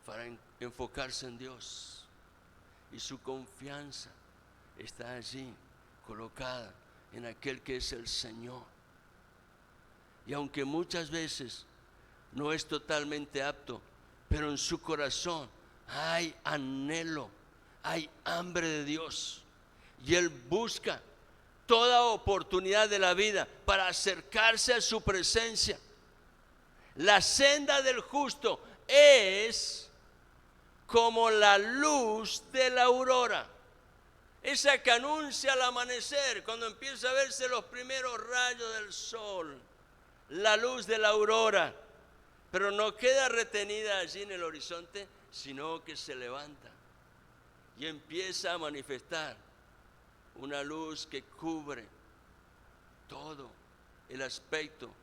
para enfocarse en Dios y su confianza está allí colocada en aquel que es el Señor. Y aunque muchas veces no es totalmente apto, pero en su corazón hay anhelo, hay hambre de Dios, y él busca toda oportunidad de la vida para acercarse a su presencia. La senda del justo es como la luz de la aurora, esa que anuncia el amanecer, cuando empieza a verse los primeros rayos del sol, la luz de la aurora, pero no queda retenida allí en el horizonte, sino que se levanta y empieza a manifestar una luz que cubre todo el aspecto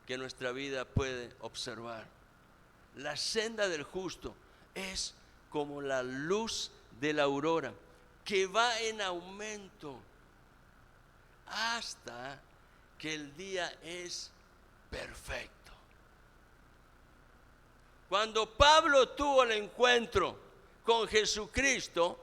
que nuestra vida puede observar. La senda del justo es como la luz de la aurora, que va en aumento hasta que el día es perfecto. Cuando Pablo tuvo el encuentro con Jesucristo,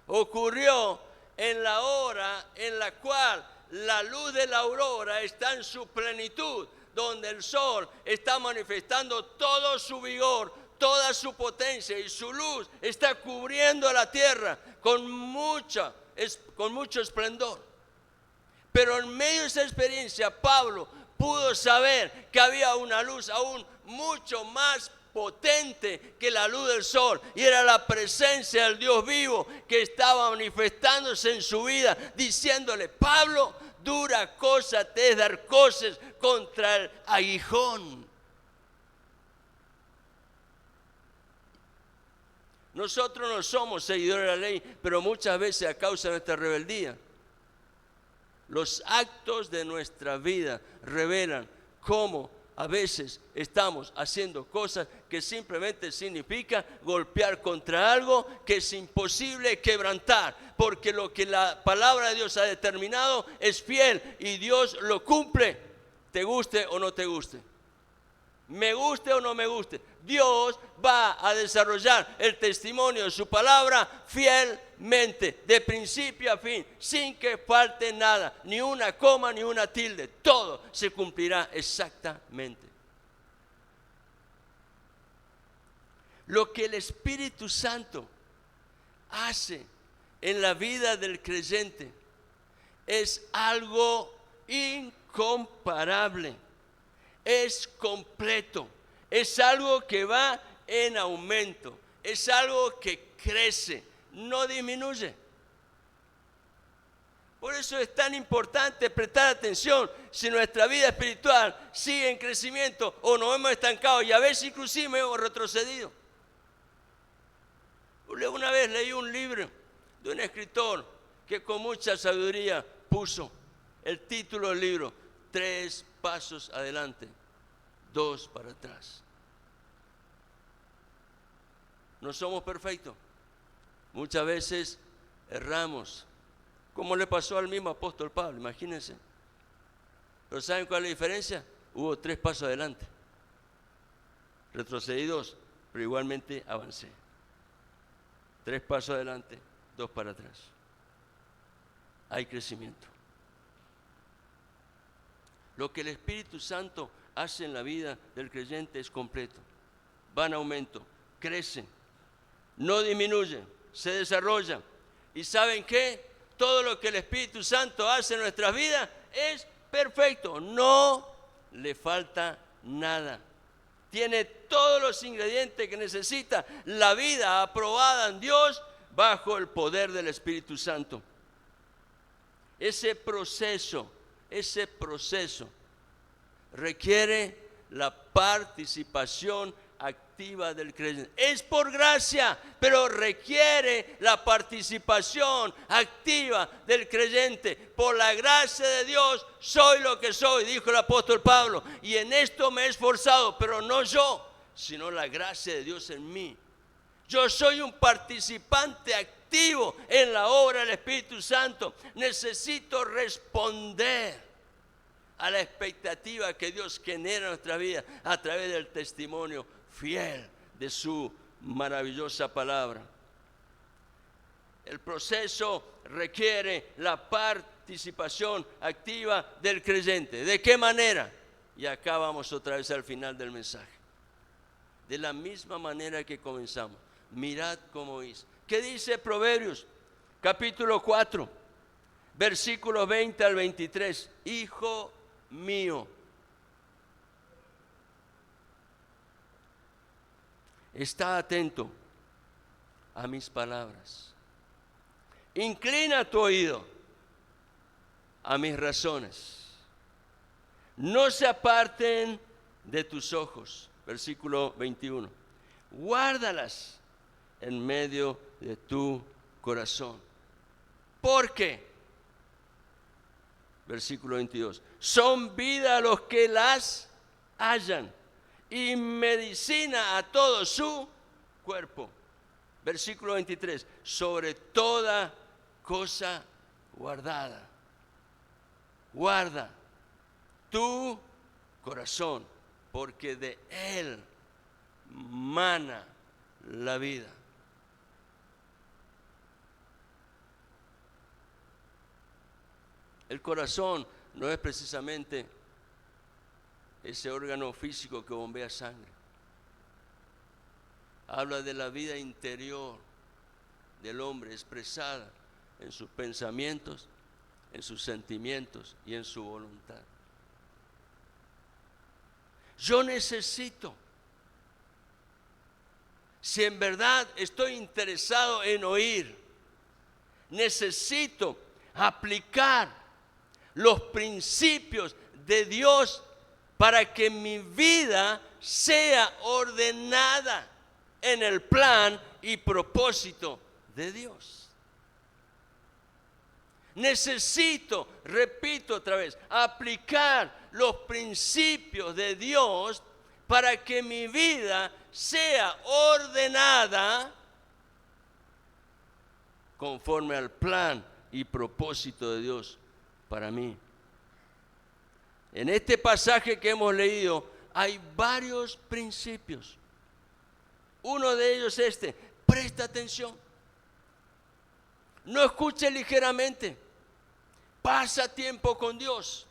ocurrió en la hora en la cual la luz de la aurora está en su plenitud, donde el sol está manifestando todo su vigor, toda su potencia, y su luz está cubriendo la tierra con mucho esplendor. Pero en medio de esa experiencia, Pablo pudo saber que había una luz aún mucho más potente que la luz del sol, y era la presencia del Dios vivo que estaba manifestándose en su vida, diciéndole: Pablo, dura cosa te es dar coces contra el aguijón. Nosotros no somos seguidores de la ley, pero muchas veces a causa de nuestra rebeldía, los actos de nuestra vida revelan cómo a veces estamos haciendo cosas que simplemente significa golpear contra algo que es imposible quebrantar, porque lo que la palabra de Dios ha determinado es fiel y Dios lo cumple, te guste o no te guste. Me guste o no me guste, Dios va a desarrollar el testimonio de su palabra fielmente, de principio a fin, sin que falte nada, ni una coma, ni una tilde. Todo se cumplirá exactamente. Lo que el Espíritu Santo hace en la vida del creyente es algo incomparable, es completo, es algo que va en aumento, es algo que crece, no disminuye. Por eso es tan importante prestar atención si nuestra vida espiritual sigue en crecimiento o nos hemos estancado, y a veces inclusive hemos retrocedido. Una vez leí un libro de un escritor que con mucha sabiduría puso el título del libro: 3 pasos adelante, 2 para atrás. No somos perfectos. Muchas veces erramos, como le pasó al mismo apóstol Pablo, imagínense. Pero ¿saben cuál es la diferencia? Hubo 3 pasos adelante. Retrocedí 2, pero igualmente avancé. 3 pasos adelante, 2 para atrás. Hay crecimiento. Lo que el Espíritu Santo hace en la vida del creyente es completo. Va en aumento, crece, no disminuye, se desarrolla. ¿Y saben qué? Todo lo que el Espíritu Santo hace en nuestras vidas es perfecto. No le falta nada. Tiene todos los ingredientes que necesita la vida aprobada en Dios bajo el poder del Espíritu Santo. Ese proceso requiere la participación activa del creyente. Es por gracia, pero requiere la participación activa del creyente. Por la gracia de Dios soy lo que soy, dijo el apóstol Pablo, y en esto me he esforzado, pero no yo, sino la gracia de Dios en mí. Yo soy un participante activo en la obra del Espíritu Santo. Necesito responder a la expectativa que Dios genera en nuestra vida a través del testimonio fiel de su maravillosa palabra. El proceso requiere la participación activa del creyente. ¿De qué manera? Y acá vamos otra vez al final del mensaje. De la misma manera que comenzamos. Mirad cómo hizo. ¿Qué dice Proverbios? Capítulo 4, versículos 20 al 23. Hijo mío, está atento a mis palabras. Inclina tu oído a mis razones. No se aparten de tus ojos. Versículo 21. Guárdalas en medio de tu corazón. Porque, versículo 22, son vida a los que las hallan y medicina a todo su cuerpo. Versículo 23, sobre toda cosa guardada. Guarda tu corazón, porque de él mana la vida. El corazón no es precisamente ese órgano físico que bombea sangre. Habla de la vida interior del hombre expresada en sus pensamientos, en sus sentimientos y en su voluntad. Yo necesito, si en verdad estoy interesado en oír, necesito aplicar los principios de Dios para que mi vida sea ordenada en el plan y propósito de Dios. Necesito, repito otra vez, aplicar los principios de Dios para que mi vida sea ordenada conforme al plan y propósito de Dios para mí. En este pasaje que hemos leído hay varios principios. Uno de ellos es presta atención. No escuche ligeramente. Pasa tiempo con Dios.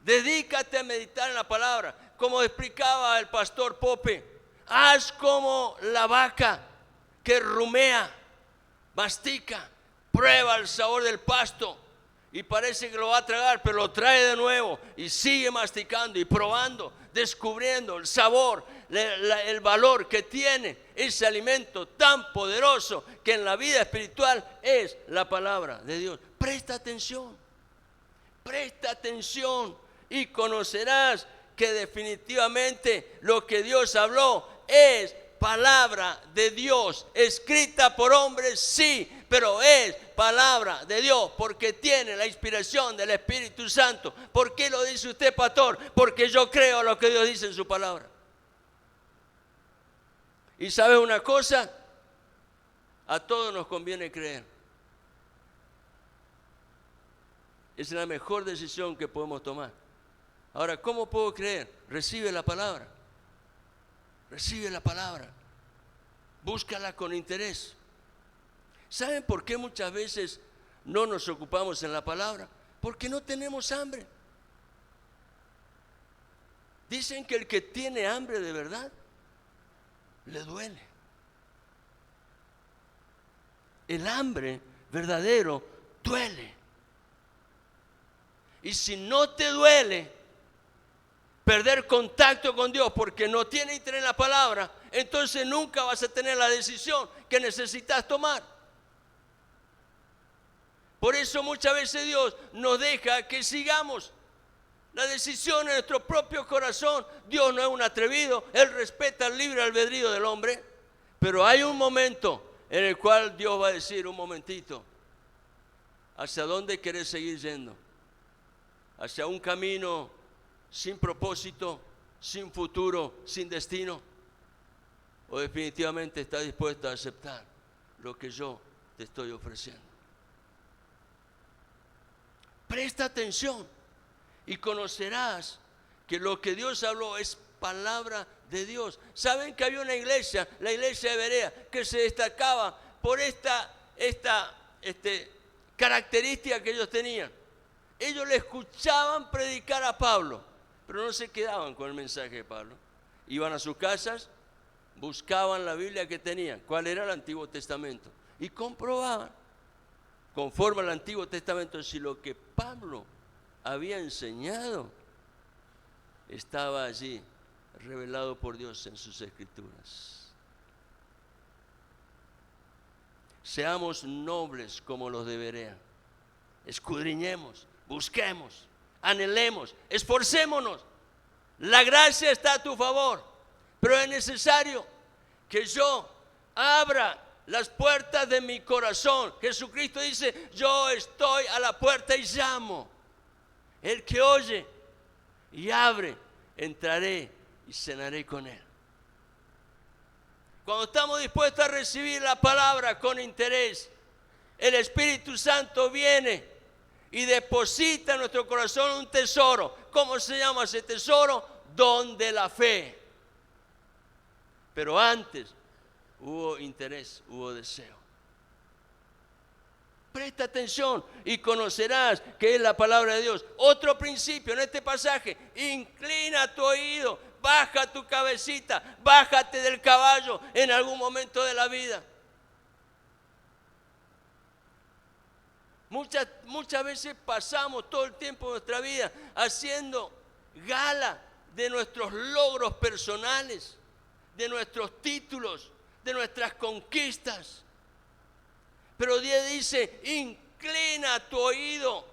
Dedícate a meditar en la palabra. Como explicaba el pastor Pope, haz como la vaca que rumea, mastica, prueba el sabor del pasto y parece que lo va a tragar, pero lo trae de nuevo y sigue masticando y probando, descubriendo el sabor, el valor que tiene ese alimento tan poderoso que en la vida espiritual es la palabra de Dios. Presta atención y conocerás que definitivamente lo que Dios habló es palabra de Dios, escrita por hombres, sí, pero es palabra de Dios, porque tiene la inspiración del Espíritu Santo. ¿Por qué lo dice usted, pastor? Porque yo creo lo que Dios dice en su palabra. ¿Y sabes una cosa? A todos nos conviene creer. Es la mejor decisión que podemos tomar. Ahora, ¿cómo puedo creer? Recibe la palabra. Recibe la palabra. Búscala con interés. ¿Saben por qué muchas veces no nos ocupamos en la palabra? Porque no tenemos hambre. Dicen que el que tiene hambre de verdad, le duele. El hambre verdadero duele. Y si no te duele perder contacto con Dios porque no tienes interés en la palabra, entonces nunca vas a tener la decisión que necesitas tomar. Por eso muchas veces Dios nos deja que sigamos la decisión en nuestro propio corazón. Dios no es un atrevido, Él respeta el libre albedrío del hombre, pero hay un momento en el cual Dios va a decir: un momentito, ¿hacia dónde querés seguir yendo? ¿Hacia un camino sin propósito, sin futuro, sin destino? ¿O definitivamente estás dispuesto a aceptar lo que yo te estoy ofreciendo? Presta atención y conocerás que lo que Dios habló es palabra de Dios. ¿Saben que había una iglesia, la iglesia de Berea, que se destacaba por esta característica que ellos tenían? Ellos le escuchaban predicar a Pablo, pero no se quedaban con el mensaje de Pablo. Iban a sus casas, buscaban la Biblia que tenían, cuál era el Antiguo Testamento, y comprobaban, conforme al Antiguo Testamento, si lo que Pablo había enseñado estaba allí revelado por Dios en sus Escrituras. Seamos nobles como los de Berea. Escudriñemos, busquemos, anhelemos, esforcémonos. La gracia está a tu favor, pero es necesario que yo abra las puertas de mi corazón. Jesucristo dice: yo estoy a la puerta y llamo. El que oye y abre, entraré y cenaré con él. Cuando estamos dispuestos a recibir la palabra con interés, el Espíritu Santo viene y deposita en nuestro corazón un tesoro. ¿Cómo se llama ese tesoro? Don de la fe. Pero antes hubo interés, hubo deseo. Presta atención y conocerás que es la palabra de Dios. Otro principio en este pasaje: inclina tu oído, baja tu cabecita, bájate del caballo en algún momento de la vida. Muchas veces pasamos todo el tiempo de nuestra vida haciendo gala de nuestros logros personales, de nuestros títulos, de nuestras conquistas. Pero Dios dice: inclina tu oído,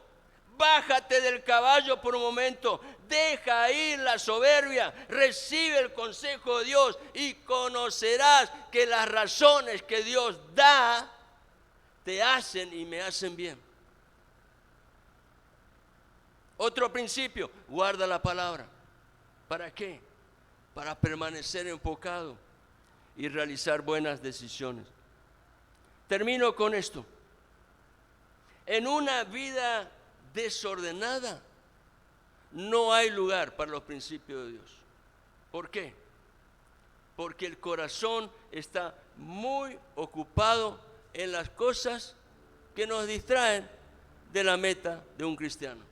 bájate del caballo por un momento, deja ir la soberbia, recibe el consejo de Dios y conocerás que las razones que Dios da te hacen y me hacen bien. Otro principio: guarda la palabra. ¿Para qué? Para permanecer enfocado y realizar buenas decisiones. Termino con esto. En una vida desordenada no hay lugar para los principios de Dios. ¿Por qué? Porque el corazón está muy ocupado en las cosas que nos distraen de la meta de un cristiano.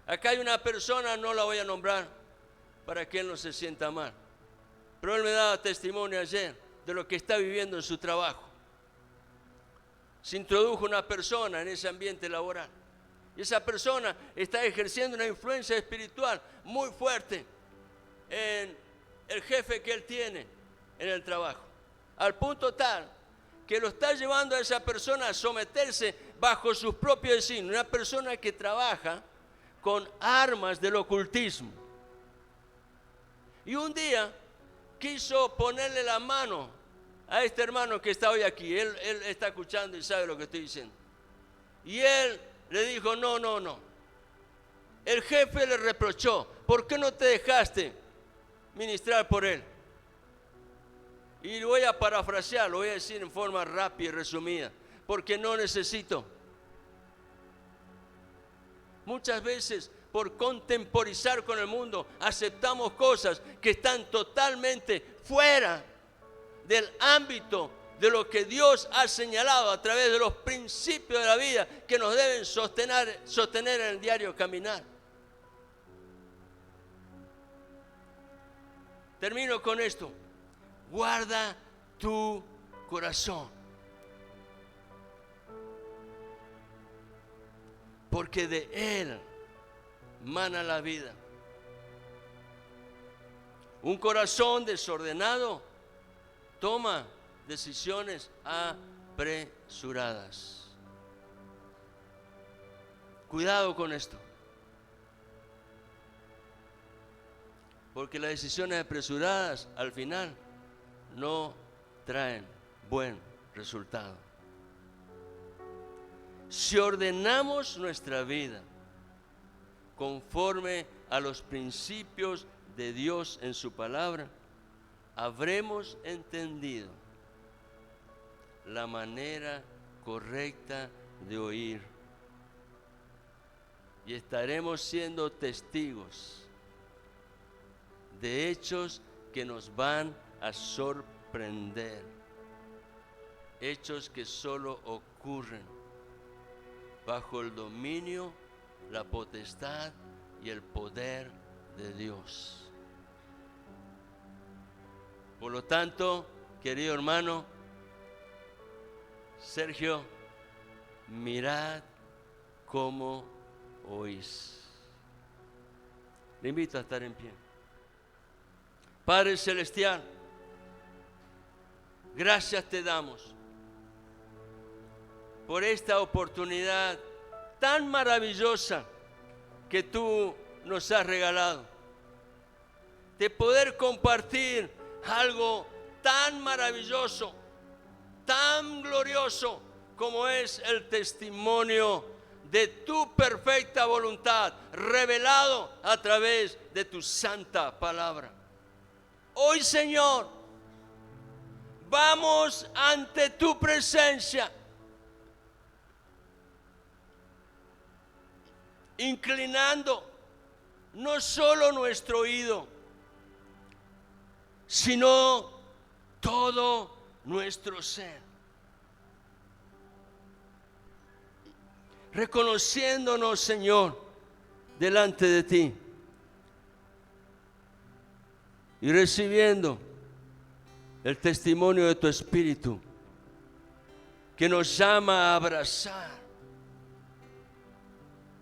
Acá hay una persona, no la voy a nombrar para que él no se sienta mal, pero él me daba testimonio ayer de lo que está viviendo en su trabajo. Se introdujo una persona en ese ambiente laboral y esa persona está ejerciendo una influencia espiritual muy fuerte en el jefe que él tiene en el trabajo, al punto tal que lo está llevando a esa persona a someterse bajo sus propios designios. Una persona que trabaja con armas del ocultismo. Y un día quiso ponerle la mano a este hermano que está hoy aquí. Él está escuchando y sabe lo que estoy diciendo. Y él le dijo, no. El jefe le reprochó, ¿por qué no te dejaste ministrar por él? Y lo voy a parafrasear, lo voy a decir en forma rápida y resumida, porque no necesito. Muchas veces, por contemporizar con el mundo, aceptamos cosas que están totalmente fuera del ámbito de lo que Dios ha señalado a través de los principios de la vida que nos deben sostener en el diario caminar. Termino con esto. Guarda tu corazón, porque de él mana la vida. Un corazón desordenado toma decisiones apresuradas. Cuidado con esto, porque las decisiones apresuradas al final no traen buen resultado. Si ordenamos nuestra vida conforme a los principios de Dios en su palabra, habremos entendido la manera correcta de oír y estaremos siendo testigos de hechos que nos van a sorprender, hechos que solo ocurren bajo el dominio, la potestad y el poder de Dios. Por lo tanto, querido hermano Sergio, mirad cómo oís. Le invito a estar en pie. Padre Celestial, gracias te damos por esta oportunidad tan maravillosa que tú nos has regalado, de poder compartir algo tan maravilloso, tan glorioso como es el testimonio de tu perfecta voluntad revelado a través de tu santa palabra. Hoy, Señor, vamos ante tu presencia, inclinando no solo nuestro oído, sino todo nuestro ser, reconociéndonos, Señor, delante de ti y recibiendo el testimonio de tu Espíritu que nos llama a abrazar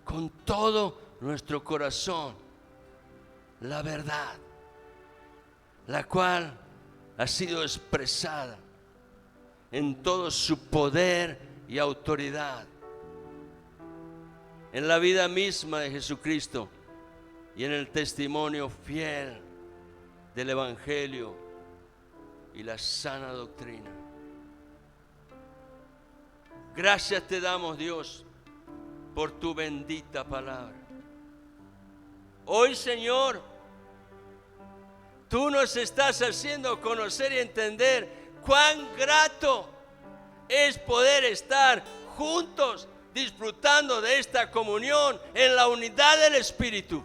con todo nuestro corazón la verdad, la cual ha sido expresada en todo su poder y autoridad en la vida misma de Jesucristo y en el testimonio fiel del Evangelio y la sana doctrina. Gracias te damos, Dios, por tu bendita palabra. Hoy, Señor, tú nos estás haciendo conocer y entender cuán grato es poder estar juntos disfrutando de esta comunión en la unidad del Espíritu.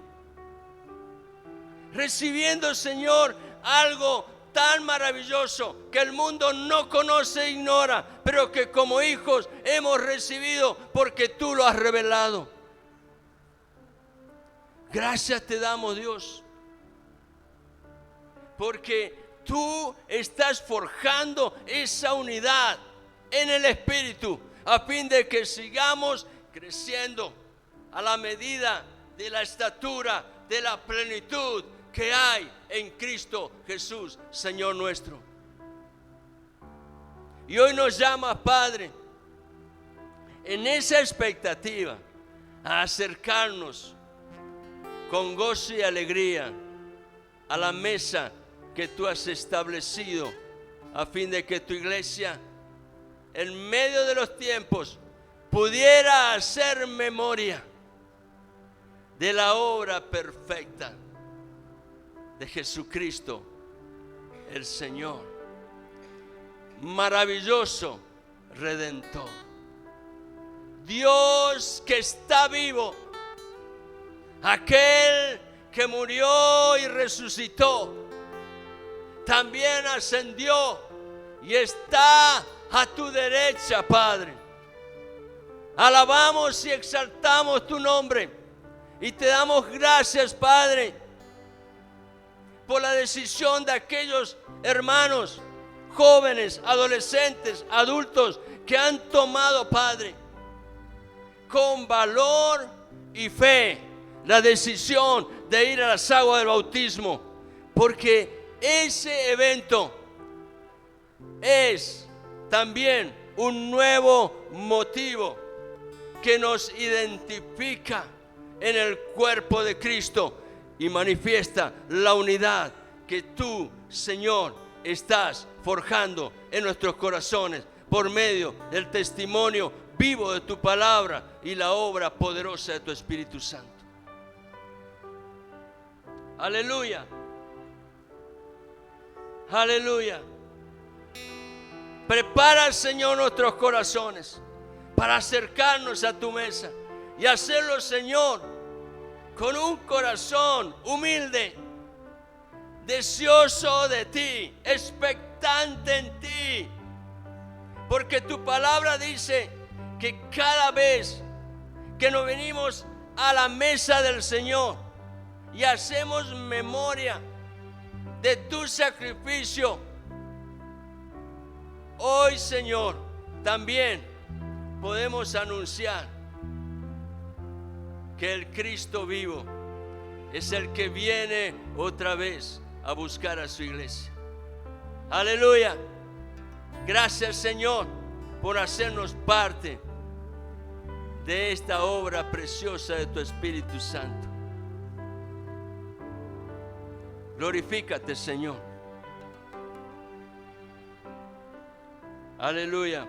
Recibiendo, Señor, algo tan maravilloso que el mundo no conoce e ignora, pero que como hijos hemos recibido porque tú lo has revelado. Gracias te damos, Dios, porque tú estás forjando esa unidad en el Espíritu a fin de que sigamos creciendo a la medida de la estatura, de la plenitud que hay en Cristo Jesús, Señor nuestro. Y hoy nos llama, Padre, en esa expectativa, a acercarnos con gozo y alegría a la mesa que tú has establecido, a fin de que tu iglesia, en medio de los tiempos, pudiera hacer memoria de la obra perfecta de Jesucristo, el Señor, maravilloso Redentor, Dios que está vivo, aquel que murió y resucitó, también ascendió y está a tu derecha, Padre. Alabamos y exaltamos tu nombre y te damos gracias, Padre, por la decisión de aquellos hermanos, jóvenes, adolescentes, adultos que han tomado, Padre, con valor y fe la decisión de ir a las aguas del bautismo, porque ese evento es también un nuevo motivo que nos identifica en el cuerpo de Cristo y manifiesta la unidad que tú, Señor, estás forjando en nuestros corazones por medio del testimonio vivo de tu palabra y la obra poderosa de tu Espíritu Santo. Aleluya. Aleluya. Prepara, Señor, nuestros corazones para acercarnos a tu mesa y hacerlo, Señor, con un corazón humilde, deseoso de ti, expectante en ti, porque tu palabra dice que cada vez que nos venimos a la mesa del Señor y hacemos memoria de tu sacrificio, hoy, Señor, también podemos anunciar que el Cristo vivo es el que viene otra vez a buscar a su iglesia. Aleluya. Gracias, Señor, por hacernos parte de esta obra preciosa de tu Espíritu Santo. Glorifícate, Señor. Aleluya.